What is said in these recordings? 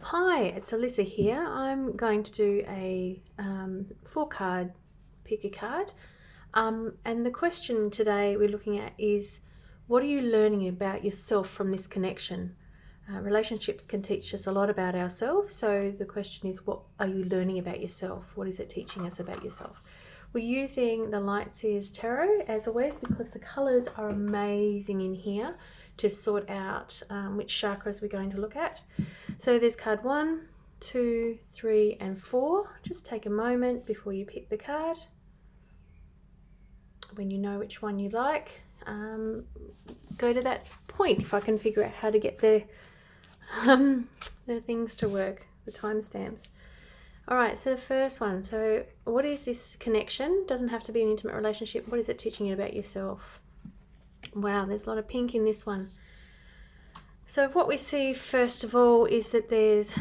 Hi, it's Alyssa here. I'm going to do a 4-card pick a card. And the question today we're looking at is, what are you learning about yourself from this connection? Relationships can teach us a lot about ourselves. So the question is, what are you learning about yourself? What is it teaching us about yourself? We're using the Lightseers Tarot as always because the colors are amazing in here to sort out which chakras we're going to look at. So there's card 1, 2, 3, and 4. Just take a moment before you pick the card. When you know which one you like, go to that point if I can figure out how to get the things to work, the timestamps. All right, so the first one. So what is this connection? Doesn't have to be an intimate relationship. What is it teaching you about yourself? Wow, there's a lot of pink in this one. So what we see first of all is that there's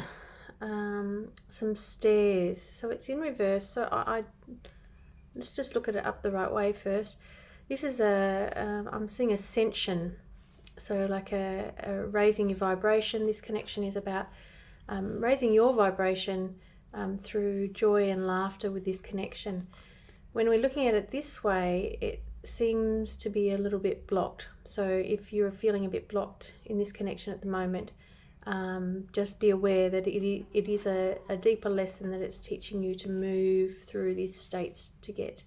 some stairs. So it's in reverse. So let's just look at it up the right way first. This is I'm seeing ascension. So like a raising your vibration. This connection is about raising your vibration through joy and laughter with this connection. When we're looking at it this way, it seems to be a little bit blocked. So if you're feeling a bit blocked in this connection at the moment, just be aware that it is a deeper lesson that it's teaching you to move through these states to get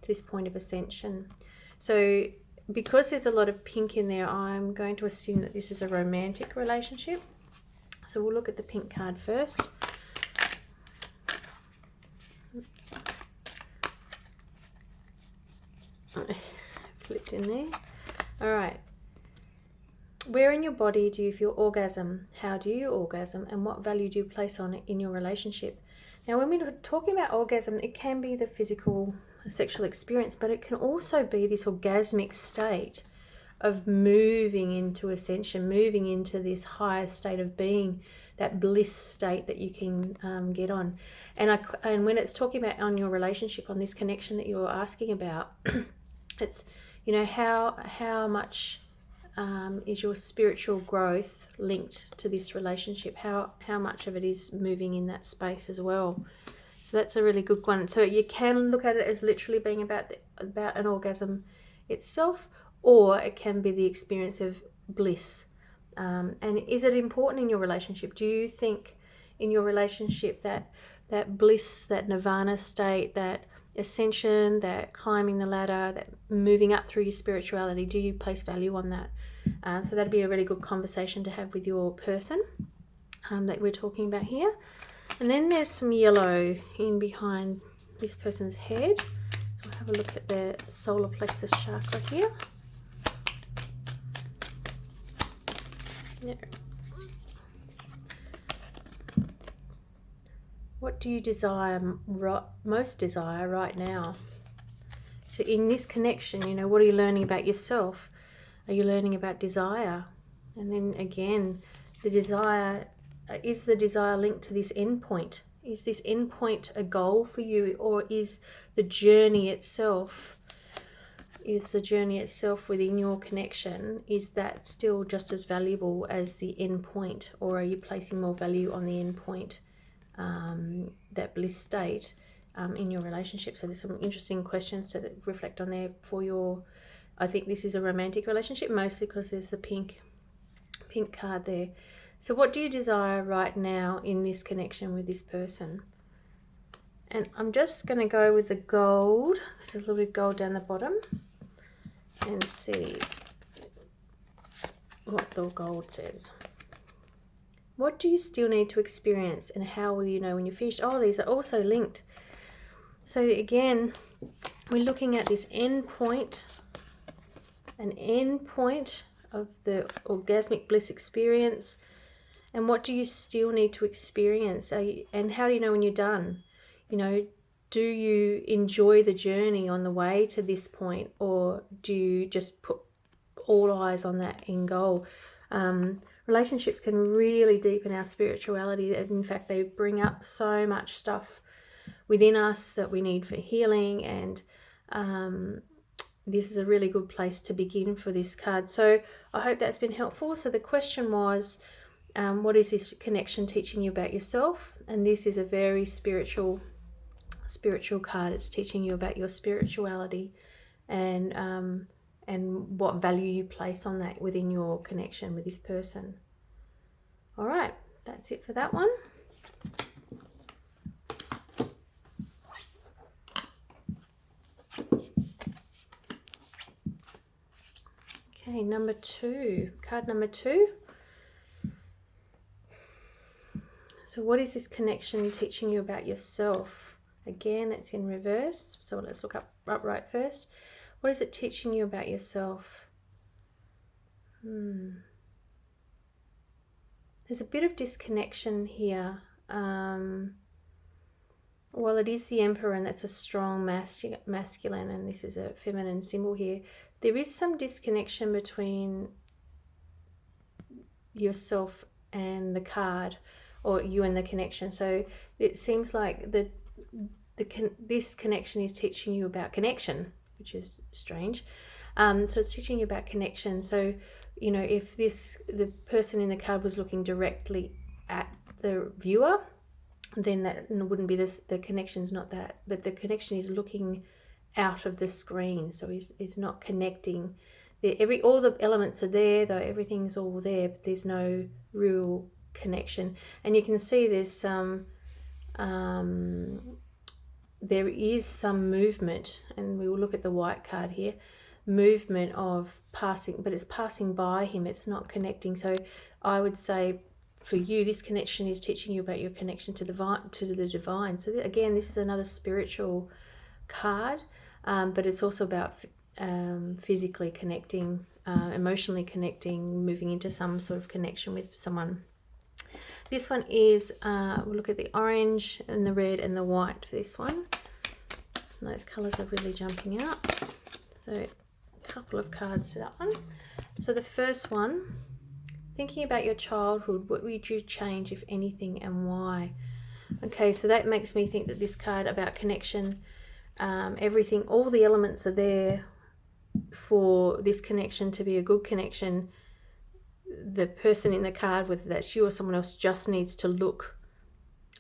to this point of ascension. So because there's a lot of pink in there, I'm going to assume that this is a romantic relationship. So we'll look at the pink card first. Flipped in there. All right. Where in your body do you feel orgasm? How do you orgasm? And what value do you place on it in your relationship? Now, when we're talking about orgasm, it can be the physical sexual experience, but it can also be this orgasmic state of moving into ascension, moving into this higher state of being, that bliss state that you can get on. And when it's talking about on your relationship, on this connection that you're asking about, it's, you know, how much is your spiritual growth linked to this relationship? How much of it is moving in that space as well? So that's a really good one. So you can look at it as literally being about an orgasm itself, or it can be the experience of bliss. And is it important in your relationship? Do you think in your relationship that bliss, that nirvana state, that ascension, that climbing the ladder, that moving up through your spirituality, do you place value on that? So that'd be a really good conversation to have with your person that we're talking about here. And then there's some yellow in behind this person's head. So we'll have a look at the solar plexus chakra here. Yeah. What do you most desire right now? So in this connection, you know, what are you learning about yourself? Are you learning about desire? And then again, the desire, is the desire linked to this endpoint? Is this endpoint a goal for you, or is the journey itself, within your connection, is that still just as valuable as the endpoint, or are you placing more value on the endpoint? That bliss state in your relationship. So there's some interesting questions to reflect on there for your, I think this is a romantic relationship, mostly because there's the pink card there. So what do you desire right now in this connection with this person? And I'm just going to go with the gold. There's a little bit of gold down the bottom, and see what the gold says. What do you still need to experience, and how will you know when you're finished? Oh, these are also linked. So again, we're looking at this end point, an end point of the orgasmic bliss experience. And what do you still need to experience? And how do you know when you're done? You know, do you enjoy the journey on the way to this point, or do you just put all eyes on that end goal? Relationships can really deepen our spirituality. In fact, they bring up so much stuff within us that we need for healing, and this is a really good place to begin for this card. So I hope that's been helpful. So the question was, What is this connection teaching you about yourself? And this is a very spiritual card. It's teaching you about your spirituality and what value you place on that within your connection with this person. All right, that's it for that one. Okay, number 2, card number 2. So what is this connection teaching you about yourself? Again, it's in reverse. So let's look upright first. What is it teaching you about yourself? There's a bit of disconnection here. Well, it is the Emperor, and that's a strong masculine, and this is a feminine symbol here. There is some disconnection between yourself and the card, or you and the connection. So it seems like this connection is teaching you about connection, which is strange. So it's teaching you about connection. So, you know, if the person in the card was looking directly at the viewer, then that wouldn't be this. The connection's not that, but the connection is looking out of the screen. So he's not connecting. All the elements are there, though everything's all there, but there's no real connection. And you can see there's some there is some movement, and we will look at the white card here, movement of passing, but it's passing by him, it's not connecting. So I would say for you, this connection is teaching you about your connection to the divine. So again, this is another spiritual card, but it's also about physically connecting, emotionally connecting, moving into some sort of connection with someone. This one is, we'll look at the orange and the red and the white for this one. And those colours are really jumping out. So a couple of cards for that one. So the first one, thinking about your childhood, what would you change, if anything, and why? Okay, so that makes me think that this card about connection, everything, all the elements are there for this connection to be a good connection. The person in the card, whether that's you or someone else, just needs to look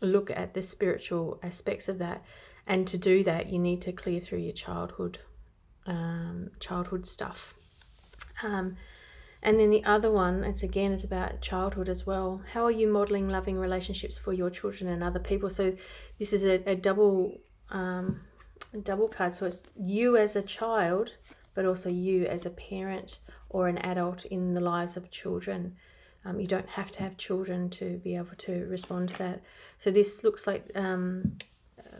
at the spiritual aspects of that. And to do that, you need to clear through your childhood stuff. And then the other one, it's about childhood as well. How are you modeling loving relationships for your children and other people? So this is a double card. So it's you as a child, but also you as a parent or an adult in the lives of children. You don't have to have children to be able to respond to that. So this looks like a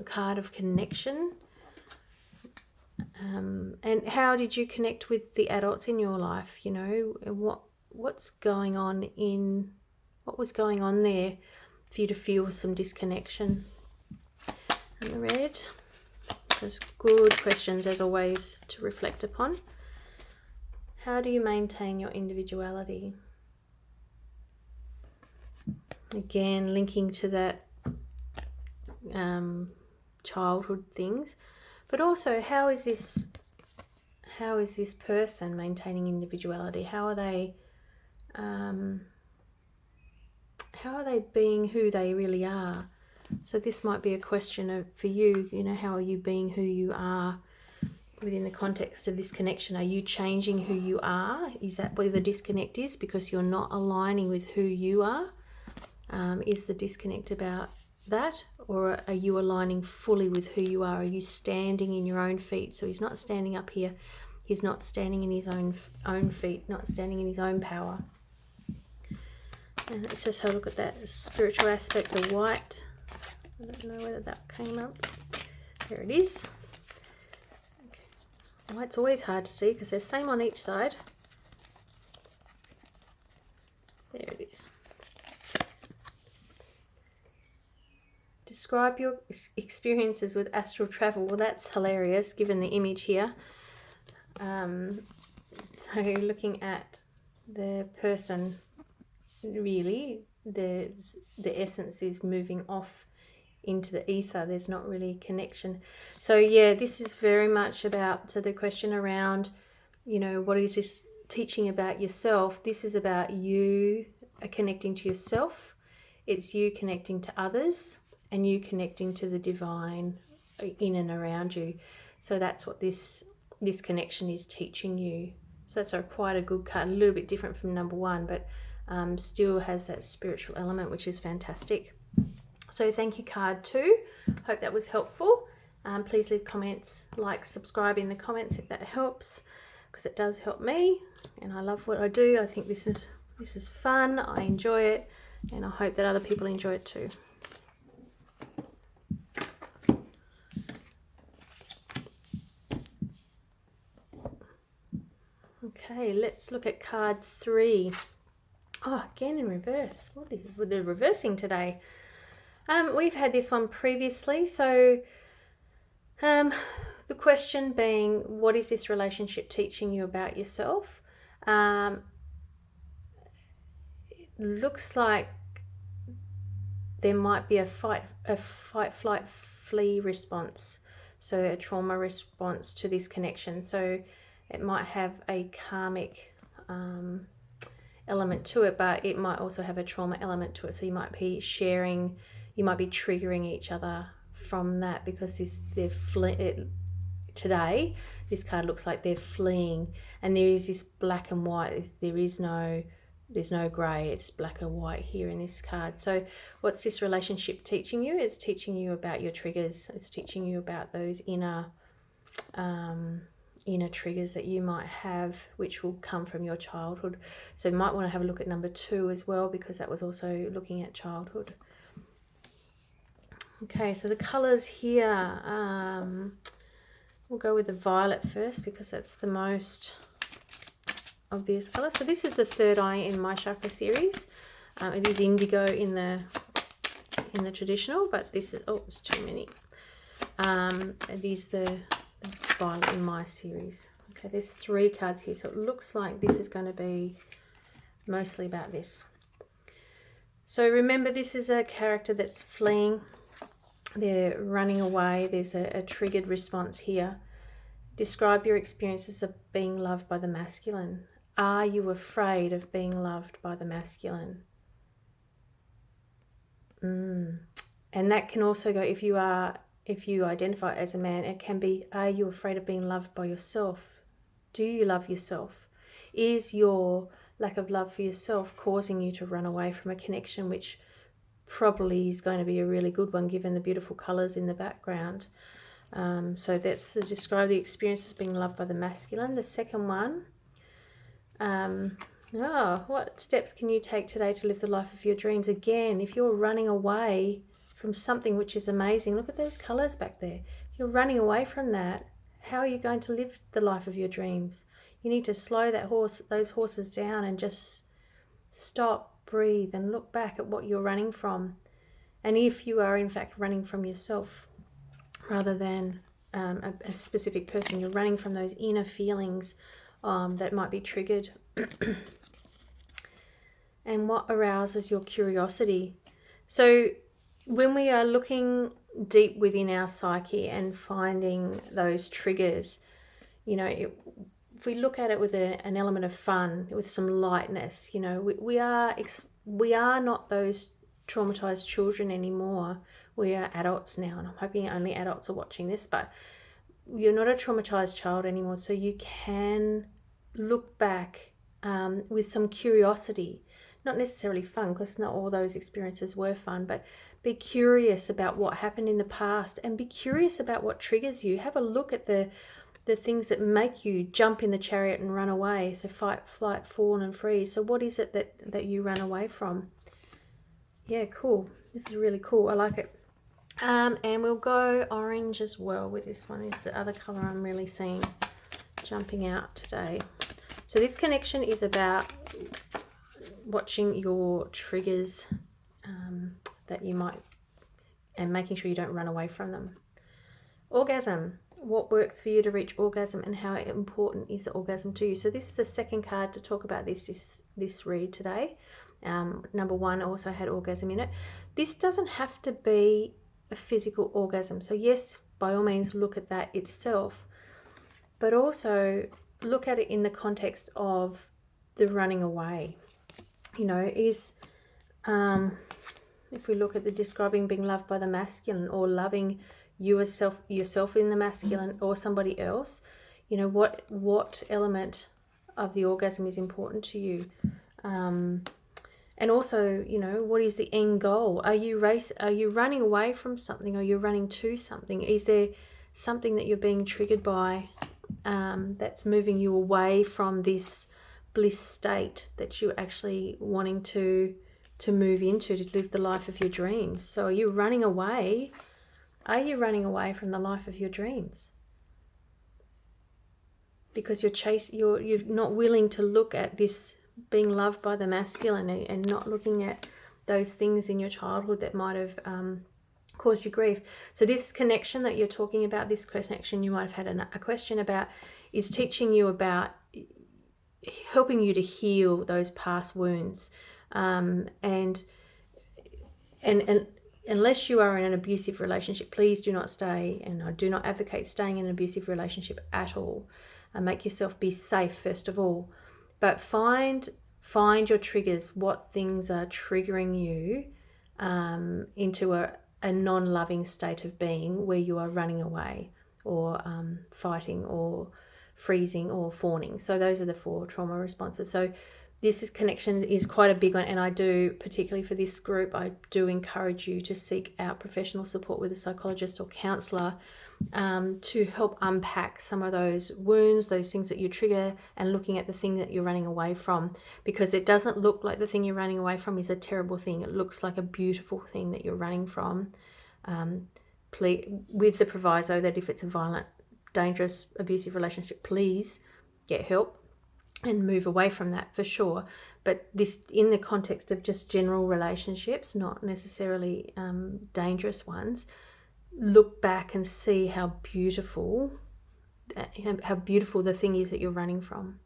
card of connection. And how did you connect with the adults in your life? You know, what was going on there for you to feel some disconnection? And the red. Those good questions, as always, to reflect upon. How do you maintain your individuality? Again, linking to that childhood things, but also how is this person maintaining individuality? How are they being who they really are? So this might be a question for you, you know, how are you being who you are within the context of this connection? Are you changing who you are? Is that where the disconnect is, because you're not aligning with who you are? Is the disconnect about that, or are you aligning fully with who you are? Are you standing in your own feet? So he's not standing up here. He's not standing in his own feet, not standing in his own power. And let's just have a look at that spiritual aspect, the white. I don't know whether that came up. There it is. Okay. White's always hard to see because they're the same on each side. There it is. Describe your experiences with astral travel. Well, that's hilarious given the image here. So looking at the person, really, the essence is moving off into the ether. There's not really connection. So yeah, this is very much about, so the question around, you know, what is this teaching about yourself? This is about you connecting to yourself, it's you connecting to others, and you connecting to the divine in and around you. So that's what this connection is teaching you. So that's quite a good card, a little bit different from number one, but still has that spiritual element, which is fantastic. So thank you, card 2. Hope that was helpful. Please leave comments, like, subscribe in the comments if that helps, because it does help me, and I love what I do. I think this is fun. I enjoy it, and I hope that other people enjoy it too. Okay, let's look at card 3. Oh, again in reverse. What is with the reversing today? We've had this one previously. So the question being, what is this relationship teaching you about yourself? It looks like there might be a fight, flight, flee response. So a trauma response to this connection. So it might have a karmic element to it, but it might also have a trauma element to it. So you might be sharing, you might be triggering each other from that, because today this card looks like they're fleeing, and there is this black and white. There's no grey. It's black and white here in this card. So what's this relationship teaching you? It's teaching you about your triggers. It's teaching you about those inner triggers that you might have, which will come from your childhood. So you might want to have a look at number 2 as well, because that was also looking at childhood. Okay, so the colours here, we'll go with the violet first, because that's the most obvious colour. So this is the third eye in my chakra series. It is indigo in the traditional, but this is, oh, it's too many. It is the violet in my series. Okay, there's 3 cards here, so it looks like this is going to be mostly about this. So remember, this is a character that's fleeing. They're running away. There's a triggered response here. Describe your experiences of being loved by the masculine. Are you afraid of being loved by the masculine? And that can also go, if you identify as a man, it can be, are you afraid of being loved by yourself? Do you love yourself? Is your lack of love for yourself causing you to run away from a connection, which probably is going to be a really good one given the beautiful colours in the background? So that's the describe the experience of being loved by the masculine. The second one, what steps can you take today to live the life of your dreams? Again, if you're running away from something which is amazing, look at those colours back there. If you're running away from that, how are you going to live the life of your dreams? You need to slow those horses down, and just stop, breathe, and look back at what you're running from. And if you are in fact running from yourself rather than a specific person, you're running from those inner feelings that might be triggered. And what arouses your curiosity? So when we are looking deep within our psyche and finding those triggers, if we look at it with an element of fun, with some lightness, we are not those traumatized children anymore. We are adults now, and I'm hoping only adults are watching this, but you're not a traumatized child anymore. So you can look back with some curiosity, not necessarily fun, because not all those experiences were fun, but be curious about what happened in the past, and be curious about what triggers you. Have a look at the things that make you jump in the chariot and run away. So fight, flight, fawn, and freeze. So what is it that you run away from? Yeah, cool. This is really cool. I like it. And we'll go orange as well with this one. It's the other colour I'm really seeing jumping out today. So this connection is about watching your triggers that you might, and making sure you don't run away from them. Orgasm. What works for you to reach orgasm, and how important is the orgasm to you? So this is the second card to talk about this read today. Number 1 also had orgasm in it. This doesn't have to be a physical orgasm. So yes, by all means look at that itself, but also look at it in the context of the running away. you know, is, if we look at the describing being loved by the masculine, or loving yourself in the masculine, or somebody else, you know, what element of the orgasm is important to you? And also, you know, what is the end goal? Are you running away from something, or you're running to something? Is there something that you're being triggered by, that's moving you away from this bliss state that you're actually wanting to move into, to live the life of your dreams? So are you running away? Are you running away from the life of your dreams? Because you're not willing to look at this being loved by the masculine, and not looking at those things in your childhood that might have caused you grief. So this connection that you're talking about, this connection you might have had a question about, is teaching you about, helping you to heal those past wounds. And unless you are in an abusive relationship, please do not stay, and I do not advocate staying in an abusive relationship at all. Make yourself be safe first of all, but find your triggers. What things are triggering you into a non-loving state of being, where you are running away, or fighting, or freezing, or fawning. So those are the 4 trauma responses. So this connection is quite a big one, and I do, particularly for this group, I do encourage you to seek out professional support with a psychologist or counsellor, to help unpack some of those wounds, those things that you trigger, and looking at the thing that you're running away from, because it doesn't look like the thing you're running away from is a terrible thing. It looks like a beautiful thing that you're running from, with the proviso that if it's a violent, dangerous, abusive relationship, please get help and move away from that for sure. But this, in the context of just general relationships, not necessarily dangerous ones, look back and see how beautiful the thing is that you're running from.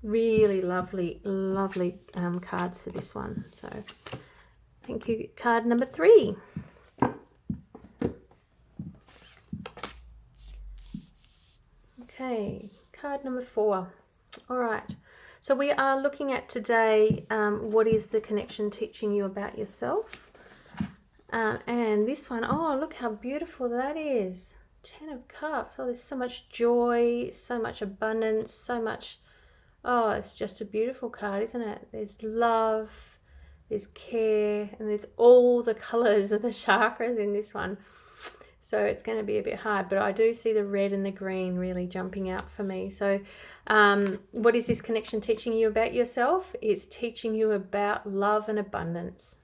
Really lovely cards for this one. So thank you. Card number 3. Okay, card number 4. All right, so we are looking at today, what is the connection teaching you about yourself? And this one, oh, look how beautiful that is. 10 of Cups. Oh, there's so much joy, so much abundance, so much, oh, it's just a beautiful card, isn't it? There's love, there's care, and there's all the colors of the chakras in this one. So it's going to be a bit hard, but I do see the red and the green really jumping out for me. So what is this connection teaching you about yourself? It's teaching you about love and abundance.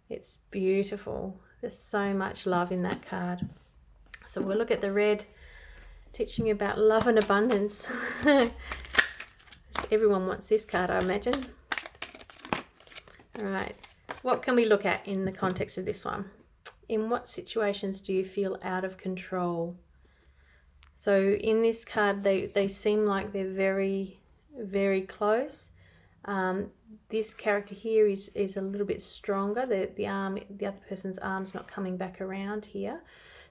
It's beautiful. There's so much love in that card. So we'll look at the red, teaching you about love and abundance. Everyone wants this card, I imagine. All right. What can we look at in the context of this one? In what situations do you feel out of control? So in this card, they seem like they're very, very close. This character here is a little bit stronger. The other person's arm's not coming back around here.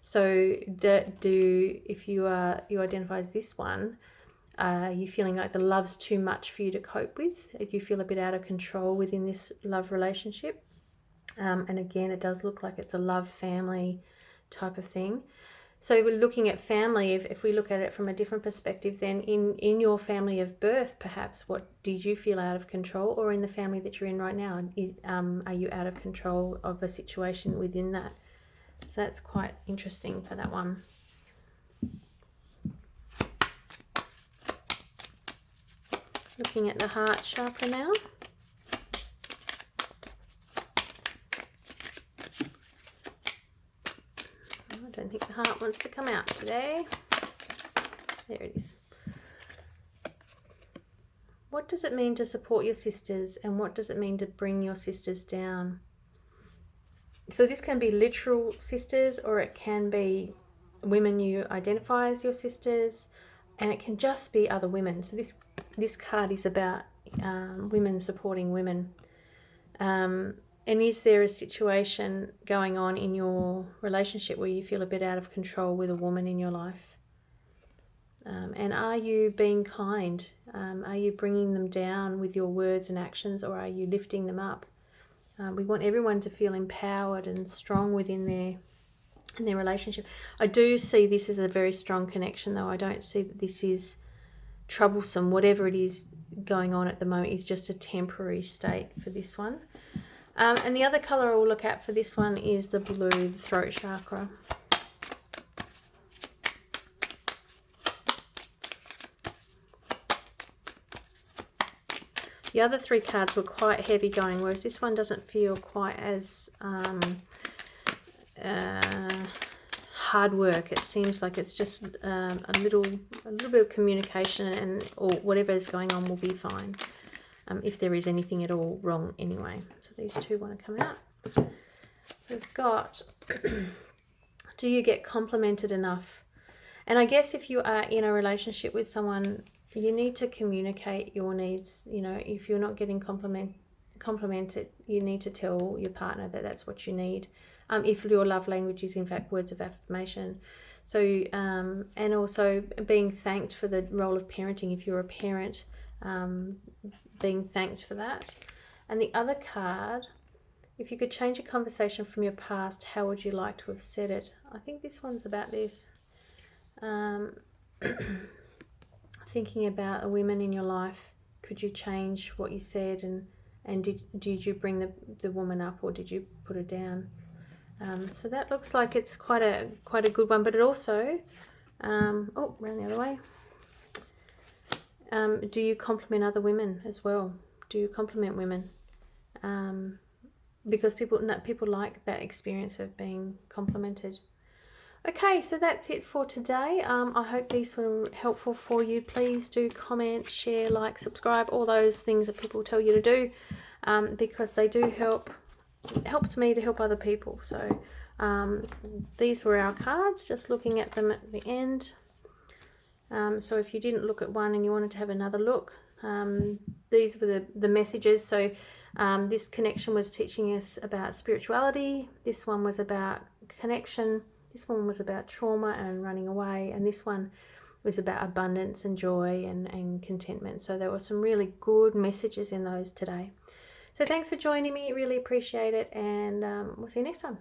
So if you identify as this one, you feeling like the love's too much for you to cope with? If you feel a bit out of control within this love relationship. And again, it does look like it's a love family type of thing. So we're looking at family. If we look at it from a different perspective, then in your family of birth, perhaps, what did you feel out of control? Or in the family that you're in right now, are you out of control of a situation within that? So that's quite interesting for that one. Looking at the heart chakra now. I don't think the heart wants to come out today. There it is. What does it mean to support your sisters, and what does it mean to bring your sisters down? So this can be literal sisters, or it can be women you identify as your sisters, and it can just be other women. So this card is about women supporting women. And is there a situation going on in your relationship where you feel a bit out of control with a woman in your life? And are you being kind? Are you bringing them down with your words and actions, or are you lifting them up? We want everyone to feel empowered and strong within their relationship. I do see this as a very strong connection, though. I don't see that this is troublesome. Whatever it is going on at the moment is just a temporary state for this one. And the other color I'll look at for this one is the blue, the throat chakra. The other three cards were quite heavy going, whereas this one doesn't feel quite as hard work. It seems like it's just a little bit of communication, and or whatever is going on will be fine, if there is anything at all wrong anyway. So these two want to come out. We've got do you get complimented enough? And I guess if you are in a relationship with someone, you need to communicate your needs. You know, if you're not getting complimented, you need to tell your partner that that's what you need. If your love language is in fact words of affirmation. So, and also being thanked for the role of parenting. If you're a parent, being thanked for that. And the other card, if you could change a conversation from your past, how would you like to have said it? I think this one's about this. Thinking about the women in your life, could you change what you said, and did you bring the woman up, or did you put her down? So that looks like it's quite a good one, but it also round the other way. Do you compliment other women as well? Do you compliment women? Because people like that experience of being complimented. Okay, so that's it for today. I hope these were helpful for you. Please do comment, share, like, subscribe, all those things that people tell you to do, because they do help. It helps me to help other people. So these were our cards, just looking at them at the end. So if you didn't look at one and you wanted to have another look, these were the messages. So this connection was teaching us about spirituality. This one was about connection. This one was about trauma and running away. And this one was about abundance and joy and contentment. So there were some really good messages in those today. So thanks for joining me. Really appreciate it. And we'll see you next time.